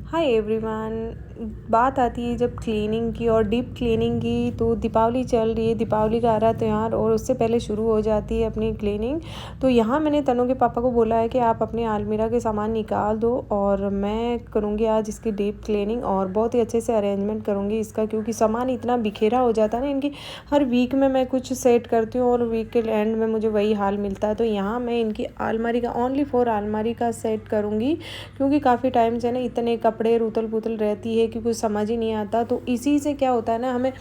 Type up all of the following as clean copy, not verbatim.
Hi everyone. बात आती है जब क्लीनिंग की और डीप क्लीनिंग की, तो दीपावली चल रही है, दीपावली का आ रहा है त्यौहार और उससे पहले शुरू हो जाती है अपनी क्लीनिंग। तो यहाँ मैंने तनु के पापा को बोला है कि आप अपनी अलमीरा के सामान निकाल दो और मैं करूँगी आज इसकी डीप क्लीनिंग और बहुत ही अच्छे से अरेंजमेंट करूँगी इसका, क्योंकि सामान इतना बिखेरा हो जाता है ना इनकी। हर वीक में मैं कुछ सेट करती हूँ और वीक के एंड में मुझे वही हाल मिलता है। तो यहाँ मैं इनकी अलमारी का ओनली फॉर अलमारी का सेट करूँगी, क्योंकि काफ़ी टाइम से ना इतने कपड़े रूतल पुतल रहती है कि कुछ समझ ही नहीं आता। तो इसी से क्या होता है ना, हमें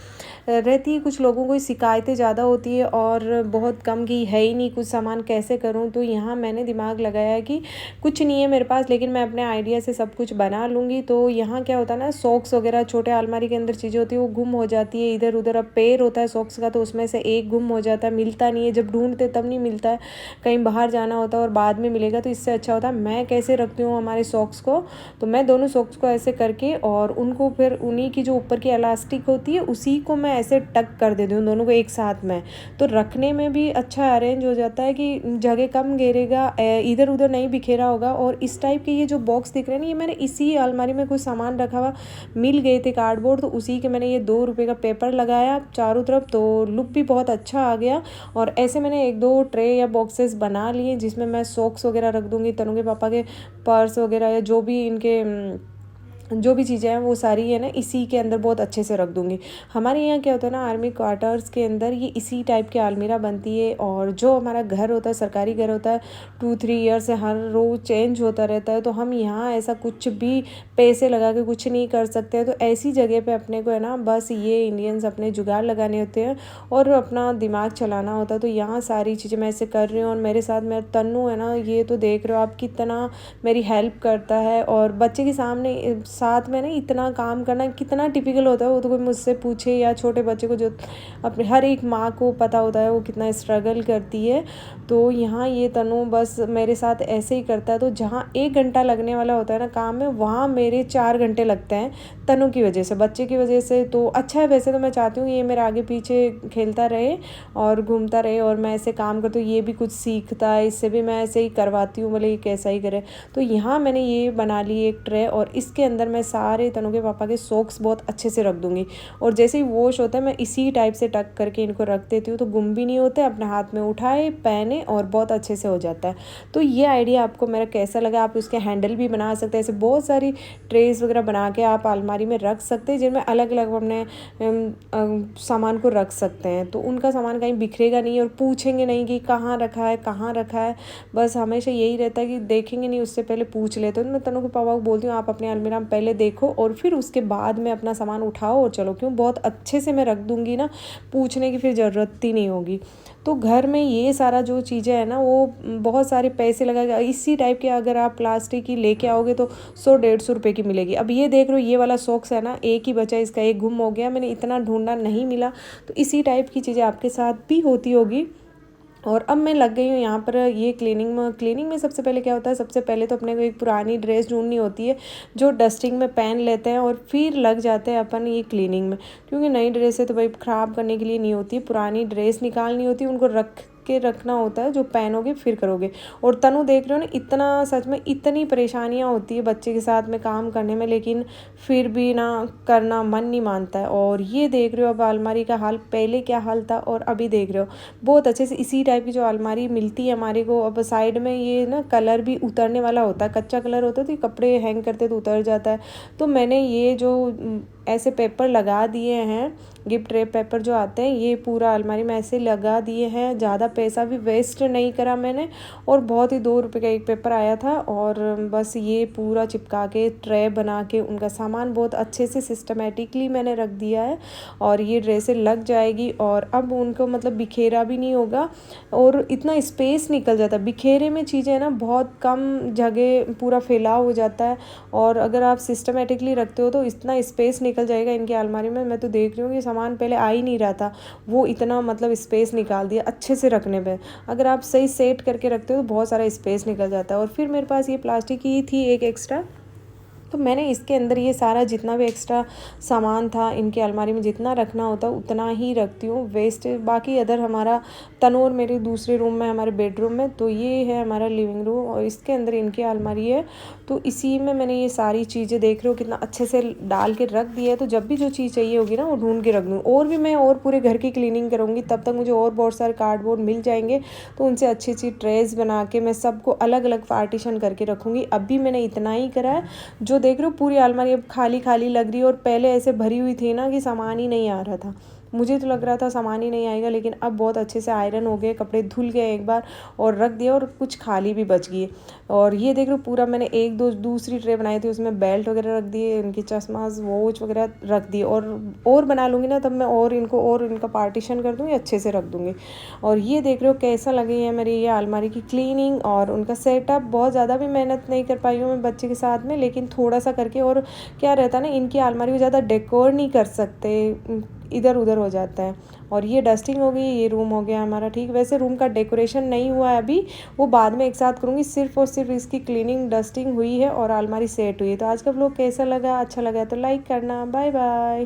रहती है कुछ लोगों को शिकायतें ज़्यादा होती है और बहुत कम की है ही नहीं कुछ सामान, कैसे करूँ। तो यहाँ मैंने दिमाग लगाया कि कुछ नहीं है मेरे पास, लेकिन मैं अपने आइडिया से सब कुछ बना लूँगी। तो यहाँ क्या होता है ना, सॉक्स वगैरह छोटे अलमारी के अंदर चीज़ें होती है वो गुम हो जाती है इधर उधर। अब पैर होता है सॉक्स का, तो उसमें से एक गुम हो जाता है, मिलता नहीं है, जब ढूंढते तब नहीं मिलता है, कहीं बाहर जाना होता है और बाद में मिलेगा। तो इससे अच्छा होता है मैं कैसे रखती हूँ हमारे सॉक्स को, तो मैं दोनों सॉक्स को ऐसे करके और उनको फिर उन्हीं की जो ऊपर की इलास्टिक होती है उसी को मैं ऐसे टक कर देती हूँ दोनों को एक साथ में। तो रखने में भी अच्छा अरेंज हो जाता है कि जगह कम घेरेगा, इधर उधर नहीं बिखेरा होगा। और इस टाइप के ये जो बॉक्स दिख रहे हैं ना, ये मैंने इसी अलमारी में कुछ सामान रखा हुआ मिल गए थे कार्डबोर्ड, तो उसी के मैंने ये 2 रुपये का पेपर लगाया चारों तरफ, तो लुक भी बहुत अच्छा आ गया। और ऐसे मैंने 1-2 ट्रे या बॉक्सेस बना लिए जिसमें मैं सॉक्स वगैरह रख दूँगी, तनु के पापा के पर्स वगैरह या जो भी इनके जो भी चीज़ें हैं वो सारी है ना इसी के अंदर बहुत अच्छे से रख दूँगी। हमारे यहाँ क्या होता है ना, आर्मी क्वार्टर्स के अंदर ये इसी टाइप की अलमीरा बनती है। और जो हमारा घर होता है, सरकारी घर होता है, 2-3 ईयर से हर रोज़ चेंज होता रहता है। तो हम यहाँ ऐसा कुछ भी पैसे लगा के कुछ नहीं कर सकते हैं। तो ऐसी जगह पे अपने को है ना, बस ये इंडियंस अपने जुगाड़ लगाने होते हैं और अपना दिमाग चलाना होता है। तो यहाँ सारी चीज़ें मैं ऐसे कर रही हूँ और मेरे साथ मेरा तन्नू है ना, ये तो देख रहे हो आप कितना मेरी हेल्प करता है। और बच्चे के सामने साथ में ना इतना काम करना कितना टिपिकल होता है, वो तो कोई मुझसे पूछे या छोटे बच्चे को, जो अपने हर एक माँ को पता होता है वो कितना स्ट्रगल करती है। तो यहाँ ये तनु बस मेरे साथ ऐसे ही करता है। तो जहाँ 1 घंटा लगने वाला होता है ना काम में, वहाँ मेरे 4 घंटे लगते हैं तनु की वजह से, बच्चे की वजह से। तो अच्छा है, वैसे तो मैं चाहती हूँ ये मेरे आगे पीछे खेलता रहे और घूमता रहे और मैं ऐसे काम करती हूँ, ये भी कुछ सीखता है, इससे भी मैं ऐसे ही करवाती हूँ, भले ये कैसा ही करे। तो यहाँ मैंने ये बना ली एक ट्रे और इसके अंदर मैं सारे तनु के पापा के सॉक्स बहुत अच्छे से रख दूँगी। और जैसे ही वॉश होता है मैं इसी टाइप से टक करके इनको रख देती हूँ, तो गुम भी नहीं होते, अपने हाथ में उठाए पहने और बहुत अच्छे से हो जाता है। तो ये आइडिया आपको मेरा कैसा लगा? आप उसके हैंडल भी बना सकते हैं, ऐसे बहुत सारी ट्रेस वगैरह बना के आप अलमारी में रख सकते हैं, जिनमें अलग अलग अपने सामान को रख सकते हैं। तो उनका सामान कहीं बिखरेगा नहीं और पूछेंगे नहीं कि कहाँ रखा है कहाँ रखा है। बस हमेशा यही रहता है कि देखेंगे नहीं, उससे पहले पूछ लेते हो। तो मैं तनु के पापा को बोलती हूँ आप अपने अलमीरा में पहले देखो और फिर उसके बाद में अपना सामान उठाओ और चलो, क्यों बहुत अच्छे से मैं रख दूँगी ना, पूछने की फिर ज़रूरत ही नहीं होगी। तो घर में ये सारा जो चीज़ें हैं ना, वो बहुत सारे पैसे लगा इसी टाइप के अगर आप प्लास्टिक की लेके आओगे तो 100-150 रुपये की मिलेगी। अब ये देख रहे हो, ये वाला सॉक्स है ना, एक ही बचा, इसका एक गुम हो गया, मैंने इतना ढूंढा नहीं मिला। तो इसी टाइप की चीज़ें आपके साथ भी होती होगी। और अब मैं लग गई हूँ यहाँ पर ये क्लीनिंग में सबसे पहले क्या होता है, सबसे पहले तो अपने को एक पुरानी ड्रेस ढूंढनी होती है जो डस्टिंग में पहन लेते हैं और फिर लग जाते हैं अपन ये क्लीनिंग में, क्योंकि नई ड्रेसें तो भाई ख़राब करने के लिए नहीं होती, पुरानी ड्रेस निकालनी होती है, उनको रख के रखना होता है, जो पहनोगे फिर करोगे। और तनु देख रहे हो ना, इतना सच में इतनी परेशानियाँ होती है बच्चे के साथ में काम करने में, लेकिन फिर भी ना करना मन नहीं मानता है। और ये देख रहे हो अब अलमारी का हाल, पहले क्या हाल था और अभी देख रहे हो बहुत अच्छे से। इसी टाइप की जो अलमारी मिलती है हमारे को, अब साइड में ये ना कलर भी उतरने वाला होता है, कच्चा कलर होता है तो कपड़े हैंग करते तो उतर जाता है। तो मैंने ये जो ऐसे पेपर लगा दिए हैं, गिफ्ट रैप पेपर जो आते हैं, ये पूरा अलमारी में ऐसे लगा दिए हैं। ज़्यादा पैसा भी वेस्ट नहीं करा मैंने, और बहुत ही 2 रुपये का एक पेपर आया था। और बस ये पूरा चिपका के ट्रे बना के उनका सामान बहुत अच्छे से सिस्टमेटिकली मैंने रख दिया है। और ये ड्रेसें लग जाएगी और अब उनको मतलब बिखेरा भी नहीं होगा और इतना स्पेस निकल जाता है। बिखेरे में चीज़ें ना बहुत कम जगह पूरा फैलाव हो जाता है, और अगर आप सिस्टमेटिकली रखते हो तो इतना स्पेस निकल जाएगा इनकी अलमारी में। मैं तो देख रही हूँ कि सामान पहले आ ही नहीं रहा था, वो इतना मतलब स्पेस निकाल दिया अच्छे से रखने पे। अगर आप सही सेट करके रखते हो तो बहुत सारा स्पेस निकल जाता है। और फिर मेरे पास ये प्लास्टिक की थी एक एक्स्ट्रा, तो मैंने इसके अंदर ये सारा जितना भी एक्स्ट्रा सामान था इनकी अलमारी में जितना रखना होता है उतना ही रखती हूँ, वेस्ट बाकी अदर हमारा तनोर मेरे दूसरे रूम में हमारे बेडरूम में, तो ये है हमारा लिविंग रूम और इसके अंदर इनकी अलमारी है। तो इसी में मैंने ये सारी चीज़ें देख रहे हो कितना अच्छे से डाल के रख दिया है, तो जब भी जो चीज़ चाहिए होगी ना वो ढूंढ के रख दूँ। और भी मैं और पूरे घर की क्लीनिंग करूँगी, तब तक मुझे और बहुत सारे कार्डबोर्ड मिल जाएंगे, तो उनसे अच्छी अच्छी ट्रेज बना के मैं सबको अलग अलग पार्टीशन करके रखूँगी। अभी मैंने इतना ही करा है, जो देख रहे हो पूरी अलमारी अब खाली खाली लग रही है, और पहले ऐसे भरी हुई थी ना कि सामान ही नहीं आ रहा था, मुझे तो लग रहा था सामान ही नहीं आएगा, लेकिन अब बहुत अच्छे से आयरन हो गए, कपड़े धुल गए एक बार और रख दिया, और कुछ खाली भी बच गई। और ये देख लो पूरा मैंने एक दो दूसरी ट्रे बनाई थी, उसमें बेल्ट वगैरह रख दिए, इनकी चश्मा वॉच वगैरह रख दिए, और बना लूँगी ना तब मैं और इनका पार्टीशन कर दूँगी, अच्छे से रख दूँगी। और ये देख रहे हो कैसा लगी है मेरी ये अलमारी की क्लीनिंग और उनका सेटअप। बहुत ज़्यादा भी मेहनत नहीं कर पाई हूँ मैं बच्चे के साथ में, लेकिन थोड़ा सा करके। और क्या रहता है ना, इनकी अलमारी को ज़्यादा डेकोर नहीं कर सकते, इधर उधर हो जाता है। और ये डस्टिंग हो गई, ये रूम हो गया हमारा ठीक। वैसे रूम का डेकोरेशन नहीं हुआ है अभी, वो बाद में एक साथ करूँगी, सिर्फ और सिर्फ इसकी क्लीनिंग डस्टिंग हुई है और अलमारी सेट हुई है। तो आज का व्लॉग कैसा लगा, अच्छा लगा तो लाइक करना। Bye bye.